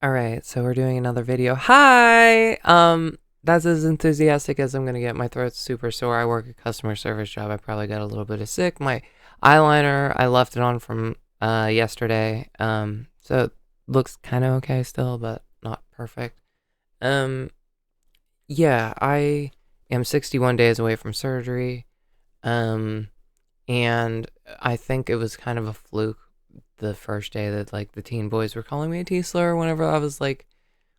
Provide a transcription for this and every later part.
All right, so we're doing another video. Hi! That's as enthusiastic as I'm gonna get. My throat's super sore. I work a customer service job. I probably got a little bit of sick. My eyeliner, I left it on from yesterday. So it looks kind of okay still, but not perfect. Um, yeah, I am 61 days away from surgery. Um, and I think it was kind of a fluke the first day that like the teen boys were calling me a T-slur whenever I was like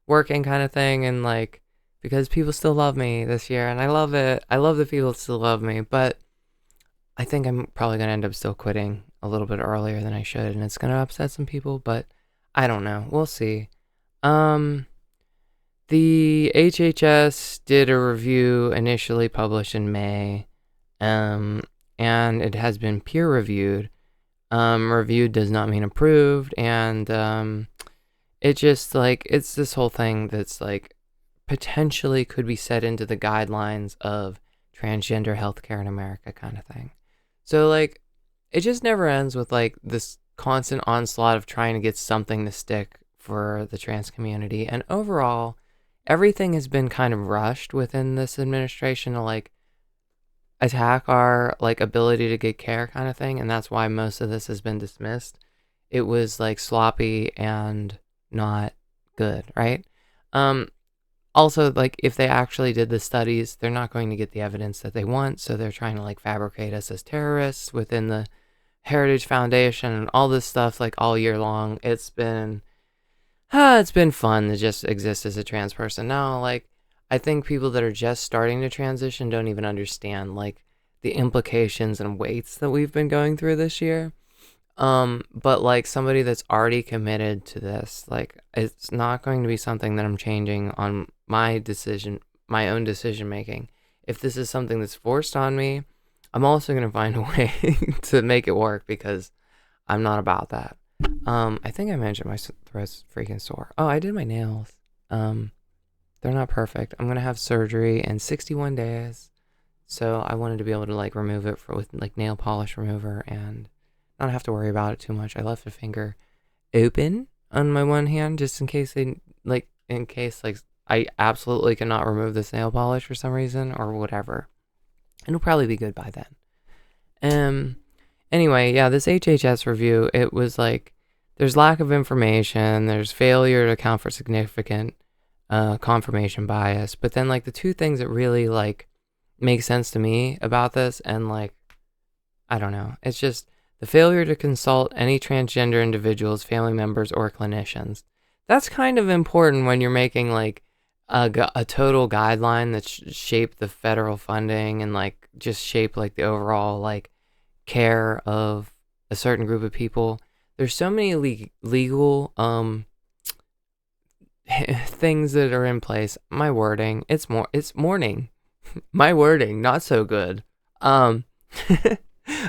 working kind of thing, and like because people still love me this year and I love it. I love that people still love me, but I think I'm probably going to end up still quitting a little bit earlier than I should, and it's going to upset some people, but I don't know. We'll see. Um the HHS did a review initially published in May. Um and it has been peer reviewed. Reviewed does not mean approved, and it just like it's this whole thing that's like potentially could be set into the guidelines of transgender healthcare in America kind of thing. So like it just never ends with like this constant onslaught of trying to get something to stick for the trans community, and overall everything has been kind of rushed within this administration to like attack our like ability to get care kind of thing, and that's why most of this has been dismissed. It was like sloppy and not good, right? Um Also, like if they actually did the studies, they're not going to get the evidence that they want, so they're trying to like fabricate us as terrorists within the Heritage Foundation and all this stuff like all year long. It's been fun to just exist as a trans person now. Like I think people that are just starting to transition don't even understand like the implications and weights that we've been going through this year. But like somebody that's already committed to this, like it's not going to be something that I'm changing on my own decision making. If this is something that's forced on me, I'm also going to find a way to make it work because I'm not about that. I think I mentioned my throat's freaking sore. Oh, I did my nails. Um, they're not perfect. I'm going to have surgery in 61 days. So I wanted to be able to like remove it with like nail polish remover and not have to worry about it too much. I left a finger open on my one hand just in case like I absolutely cannot remove this nail polish for some reason or whatever. It'll probably be good by then. Um anyway, yeah, this HHS review, it was like there's lack of information, there's failure to account for significant confirmation bias, but then like the two things that really like make sense to me about this, and like I don't know, it's just the failure to consult any transgender individuals, family members, or clinicians. That's kind of important when you're making like a total guideline that shape the federal funding and like just shape like the overall like care of a certain group of people. There's so many legal things that are in place. My wording, it's morning. My wording, not so good. Um,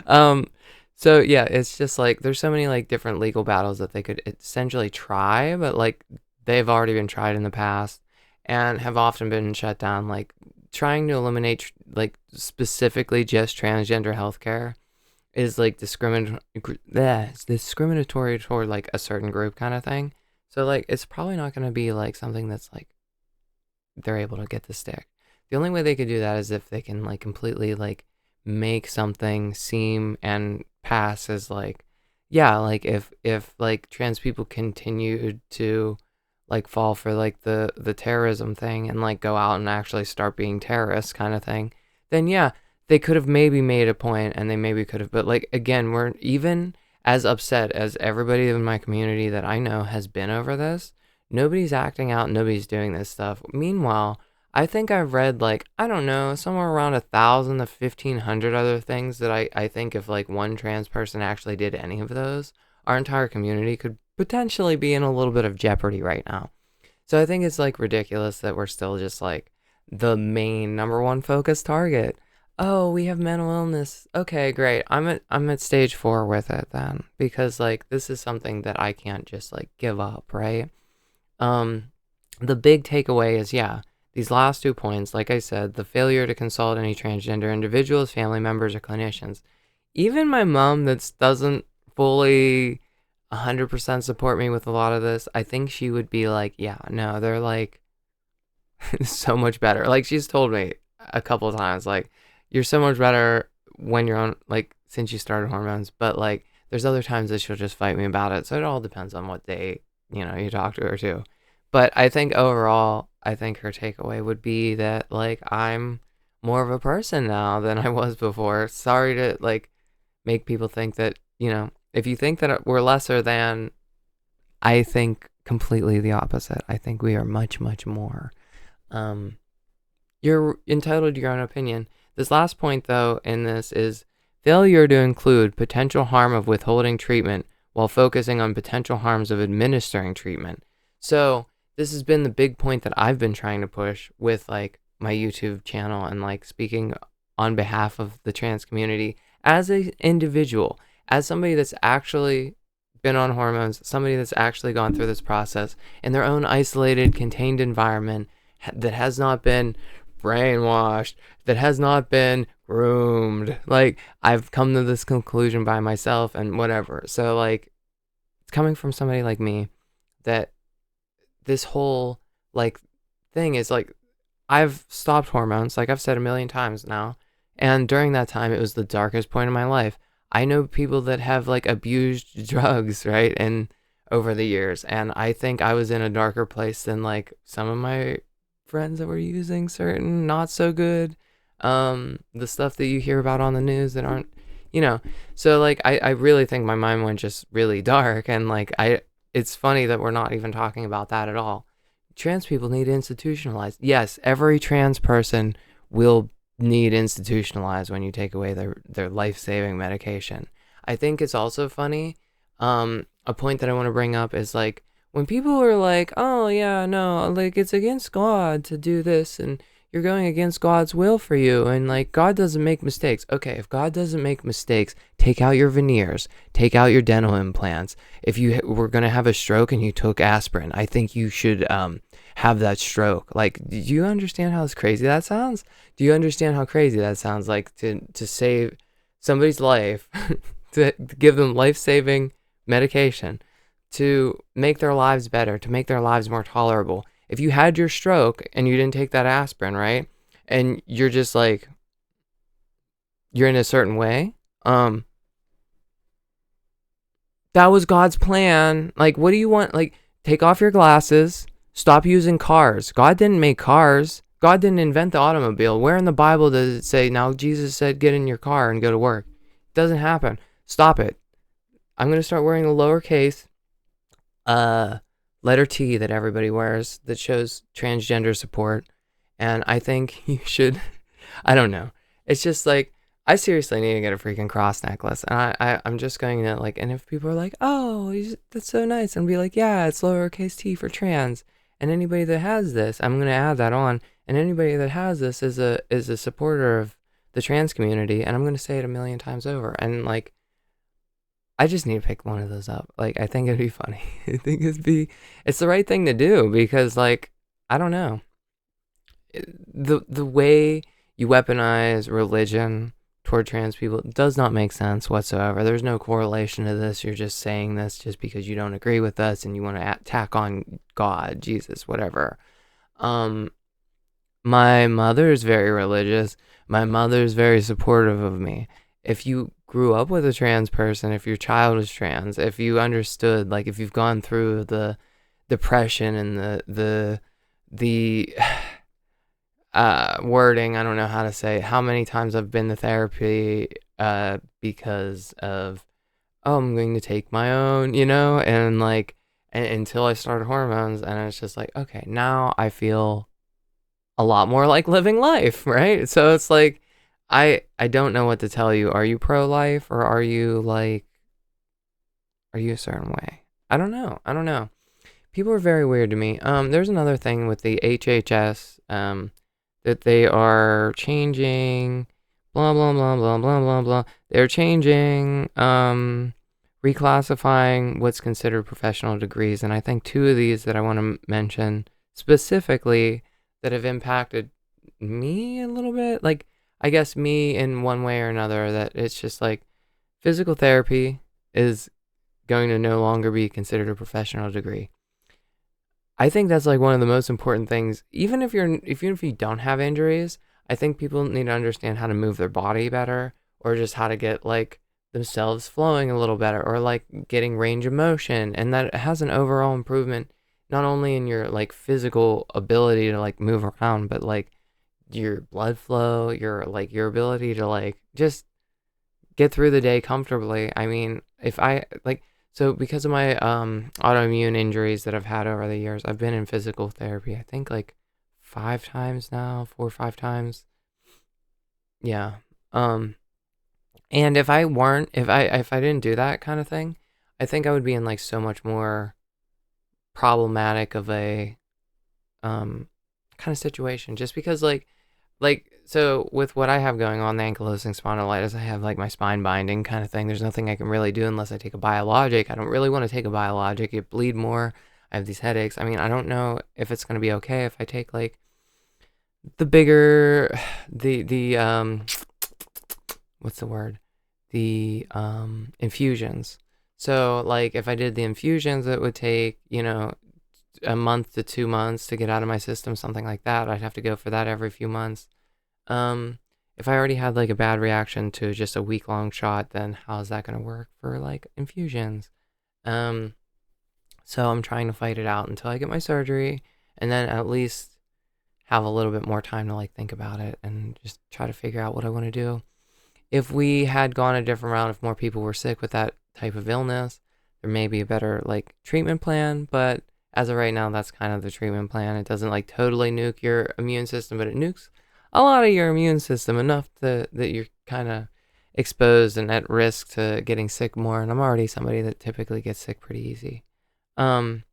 um, so yeah, it's just like there's so many like different legal battles that they could essentially try, but like they've already been tried in the past and have often been shut down. Like trying to eliminate like specifically just transgender healthcare is like it's discriminatory toward like a certain group kind of thing. So like it's probably not going to be like something that's like they're able to get the stick. The only way they could do that is if they can like completely like make something seem and pass as like, yeah, like if like trans people continued to like fall for like the terrorism thing and like go out and actually start being terrorists kind of thing, then yeah, they could have maybe made a point and they maybe could have, but like again, we're even as upset as everybody in my community that I know has been over this. Nobody's acting out, nobody's doing this stuff. Meanwhile, I think I've read like, I don't know, somewhere around 1,000 to 1,500 other things that I think if like one trans person actually did any of those, our entire community could potentially be in a little bit of jeopardy right now. So I think it's like ridiculous that we're still just like the main number one focus target. Oh, we have mental illness. Okay, great. I'm at stage 4 with it then, because like this is something that I can't just like give up, right? Um the big takeaway is, yeah, these last 2 points, like I said, the failure to consult any transgender individuals, family members, or clinicians. Even my mom that doesn't fully 100% support me with a lot of this, I think she would be like, yeah, no, they're like so much better. Like she's told me a couple of times, like, you're so much better when you're on, like, since you started hormones. But like, there's other times that she'll just fight me about it. So it all depends on what day, you talk to her too. But I think overall, I think her takeaway would be that like I'm more of a person now than I was before. Sorry to like make people think that, if you think that we're lesser than, I think completely the opposite. I think we are much, much more. Um, you're entitled to your own opinion. This last point, though, in this is failure to include potential harm of withholding treatment while focusing on potential harms of administering treatment. So, this has been the big point that I've been trying to push with like my YouTube channel and like speaking on behalf of the trans community as an individual, as somebody that's actually been on hormones, somebody that's actually gone through this process in their own isolated, contained environment that has not been brainwashed, that has not been groomed. Like, I've come to this conclusion by myself and whatever. So, like, it's coming from somebody like me that this whole, like, thing is, like, I've stopped hormones, like I've said a million times now. And during that time, it was the darkest point of my life. I know people that have, like, abused drugs, right? And over the years. And I think I was in a darker place than, like, some of my friends that were using certain not so good the stuff that you hear about on the news that aren't, so like I really think my mind went just really dark. And like it's funny that we're not even talking about that at all. Trans people need institutionalized. Yes, every trans person will need institutionalized when you take away their life-saving medication. I think it's also funny, a point that I want to bring up is like when people are like, oh yeah, no, like it's against God to do this and you're going against God's will for you, and like God doesn't make mistakes. Okay, if God doesn't make mistakes, take out your veneers, take out your dental implants. If you were going to have a stroke and you took aspirin, I think you should have that stroke. Like, do you understand how crazy that sounds? Do you understand how crazy that sounds, like to save somebody's life, to give them life-saving medication, to make their lives better, to make their lives more tolerable? If you had your stroke and you didn't take that aspirin, right? And you're just like, you're in a certain way, that was God's plan. Like, what do you want? Like, take off your glasses, stop using cars. God didn't make cars. God didn't invent the automobile. Where in the Bible does it say, now Jesus said, get in your car and go to work? It doesn't happen. Stop it. I'm going to start wearing the lowercase letter T that everybody wears that shows transgender support. And I think you should, I don't know. It's just like, I seriously need to get a freaking cross necklace. And I'm just going to like, and if people are like, oh, that's so nice, and be like, yeah, it's lowercase t for trans. And anybody that has this, I'm going to add that on. And anybody that has this is a supporter of the trans community. And I'm going to say it a million times over. And like, I just need to pick one of those up. Like, I think it'd be funny. I think it's the right thing to do because, like, I don't know. The way you weaponize religion toward trans people does not make sense whatsoever. There's no correlation to this. You're just saying this just because you don't agree with us and you want to tack on God, Jesus, whatever. My mother's very religious. My mother's very supportive of me. If you grew up with a trans person, if your child is trans, if you understood, like if you've gone through the depression and the wording, I don't know how to say how many times I've been to therapy because of, oh, I'm going to take my own, and like until I started hormones, and it's just like, okay, now I feel a lot more like living life, right? So it's like I don't know what to tell you. Are you pro-life or are you a certain way? I don't know. People are very weird to me. There's another thing with the HHS that they are changing, blah blah blah blah blah blah blah. They're changing reclassifying what's considered professional degrees, and I think two of these that I want to mention specifically that have impacted me a little bit, like I guess me in one way or another, that it's just like physical therapy is going to no longer be considered a professional degree. I think that's like one of the most important things. Even if you don't have injuries, I think people need to understand how to move their body better, or just how to get like themselves flowing a little better, or like getting range of motion, and that it has an overall improvement not only in your like physical ability to like move around, but like your blood flow, your ability to like just get through the day comfortably. I mean, if I like so because of my autoimmune injuries that I've had over the years, I've been in physical therapy. I think like 5 times now, 4 or 5 times. Yeah. Um and if I didn't do that kind of thing, I think I would be in like so much more problematic of a um kind of situation, just because so with what I have going on, the ankylosing spondylitis, I have like my spine binding kind of thing. There's nothing I can really do unless I take a biologic. I don't really want to take a biologic. It bleed more. I have these headaches. I mean, I don't know if it's going to be okay if I take like the bigger the what's the word? The infusions. So like if I did the infusions, it would take, a month to 2 months to get out of my system, something like that. I'd have to go for that every few months. Um, if I already had like a bad reaction to just a week long shot, then how is that going to work for like infusions? Um, so I'm trying to fight it out until I get my surgery, and then at least have a little bit more time to like think about it and just try to figure out what I want to do. If we had gone a different route, if more people were sick with that type of illness, there may be a better like treatment plan. But as of right now, that's kind of the treatment plan. It doesn't like totally nuke your immune system, but it nukes a lot of your immune system enough that you're kind of exposed and at risk to getting sick more. And I'm already somebody that typically gets sick pretty easy. Um,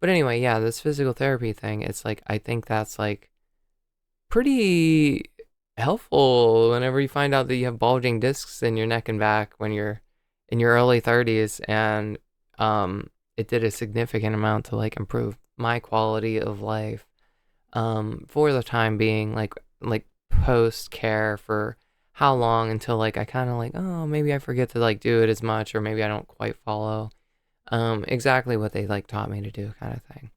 but anyway, yeah, this physical therapy thing, it's like I think that's like pretty helpful whenever you find out that you have bulging discs in your neck and back when you're in your early 30s, and it did a significant amount to like improve my quality of life for the time being, like post care for how long until like I kind of like, oh, maybe I forget to like do it as much, or maybe I don't quite follow exactly what they like taught me to do, kind of thing.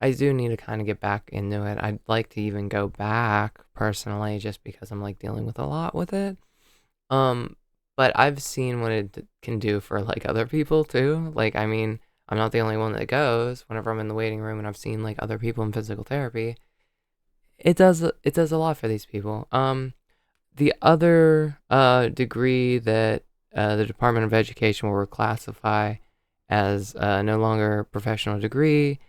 I do need to kind of get back into it. I'd like to even go back personally, just because I'm like dealing with a lot with it. Um, but I've seen what it can do for like other people too. Like, I mean, I'm not the only one that goes. Whenever I'm in the waiting room and I've seen like other people in physical therapy, it does a lot for these people. The other degree that the Department of Education will reclassify as no longer a professional degree,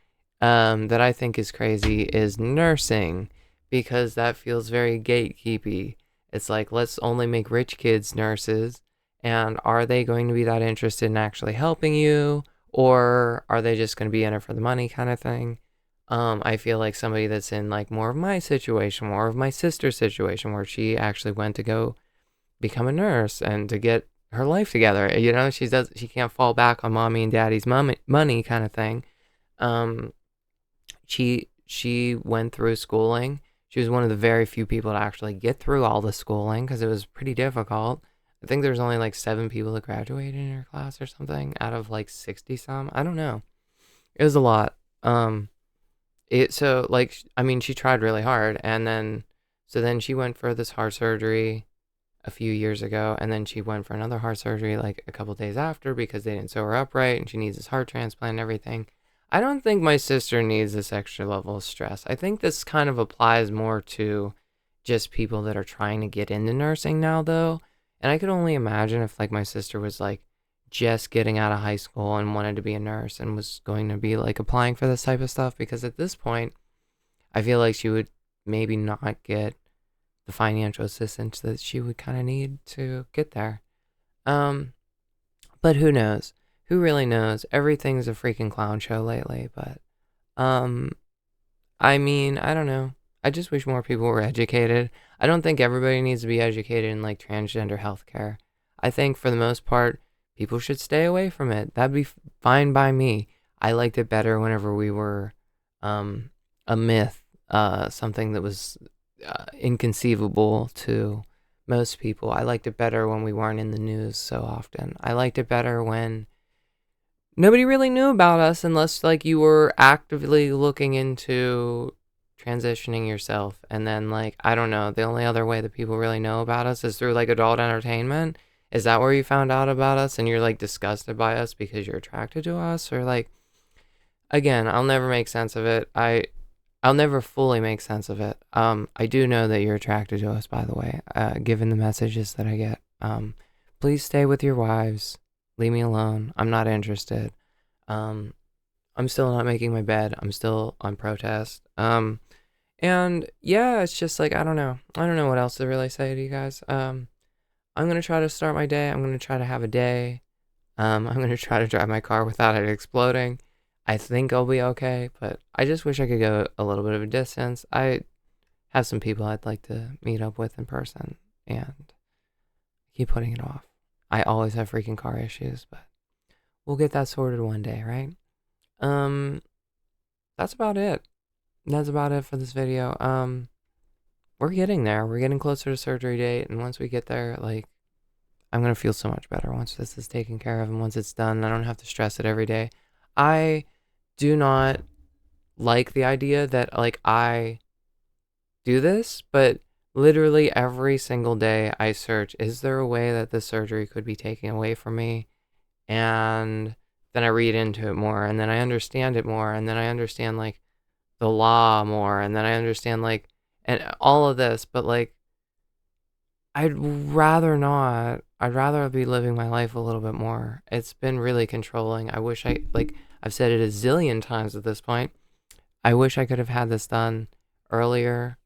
that I think is crazy, is nursing, because that feels very gatekeepy. It's like, let's only make rich kids nurses, and are they going to be that interested in actually helping you, or are they just going to be in it for the money kind of thing? I feel like somebody that's in like more of my situation, more of my sister's situation, where she actually went to go become a nurse and to get her life together. She can't fall back on mommy and daddy's money kind of thing. Um, she went through schooling. She was one of the very few people to actually get through all the schooling because it was pretty difficult. I think there's only like 7 people that graduated in her class or something out of like 60 some. I don't know. It was a lot. I mean, she tried really hard, and then she went for this heart surgery a few years ago, and then she went for another heart surgery like a couple days after because they didn't sew her up right, and she needs this heart transplant and everything. I don't think my sister needs this extra level of stress. I think this kind of applies more to just people that are trying to get into nursing now, though. And I could only imagine if like my sister was like just getting out of high school and wanted to be a nurse and was going to be like applying for this type of stuff, because at this point I feel like she would maybe not get the financial assistance that she would kind of need to get there. Um, but who knows? Who really knows? Everything's a freaking clown show lately, but um I mean, I don't know. I just wish more people were educated. I don't think everybody needs to be educated in like transgender healthcare. I think for the most part, people should stay away from it. That'd be fine by me. I liked it better whenever we were um, a myth, something that was inconceivable to most people. I liked it better when we weren't in the news so often. I liked it better when nobody really knew about us unless like you were actively looking into transitioning yourself. And then like, I don't know, the only other way that people really know about us is through like adult entertainment. Is that where you found out about us and you're like disgusted by us because you're attracted to us? Or like, again, I'll never make sense of it. I'll never fully make sense of it. I do know that you're attracted to us, by the way, given the messages that I get. Please stay with your wives. Leave me alone. I'm not interested. Um, I'm still not making my bed. I'm still on protest. And yeah, it's just like, I don't know. I don't know what else to really say to you guys. I'm gonna try to start my day. I'm gonna try to have a day. I'm gonna try to drive my car without it exploding. I think I'll be okay, but I just wish I could go a little bit of a distance. I have some people I'd like to meet up with in person, and keep putting it off. I always have freaking car issues, but we'll get that sorted one day, right? Um, that's about it. That's about it for this video. We're getting there. We're getting closer to surgery date, and once we get there, like, I'm gonna feel so much better once this is taken care of and once it's done. I don't have to stress it every day. I do not like the idea that like I do this, but literally every single day I search, is there a way that this surgery could be taken away from me? And then I read into it more, and then I understand it more, and then I understand like the law more, and then I understand like and all of this, but like I'd rather not. I'd rather be living my life a little bit more. It's been really controlling. I wish I like I've said it a zillion times at this point. I wish I could have had this done earlier,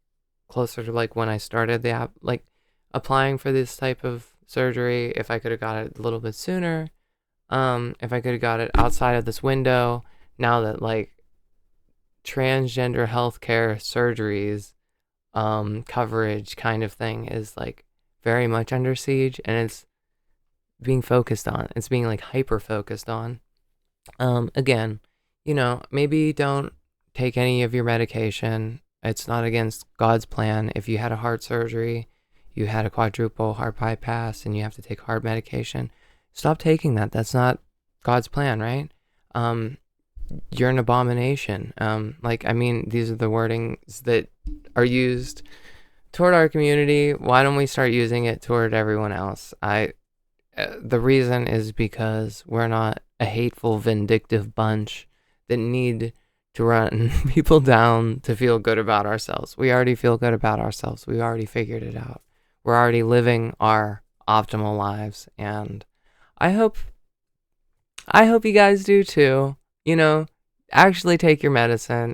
closer to like when I started the app, like applying for this type of surgery. If I could have got it a little bit sooner, if I could have got it outside of this window, now that like transgender healthcare surgeries, coverage kind of thing is like very much under siege, and it's being focused on. It's being like hyper focused on. Again, maybe don't take any of your medication. It's not against God's plan. If you had a heart surgery, you had a quadruple heart bypass, and you have to take heart medication, stop taking that. That's not God's plan, right? You're an abomination. These are the wordings that are used toward our community. Why don't we start using it toward everyone else? The reason is because we're not a hateful, vindictive bunch that need to run people down to feel good about ourselves. We already feel good about ourselves. We already figured it out. We're already living our optimal lives, and I hope you guys do too. Actually take your medicine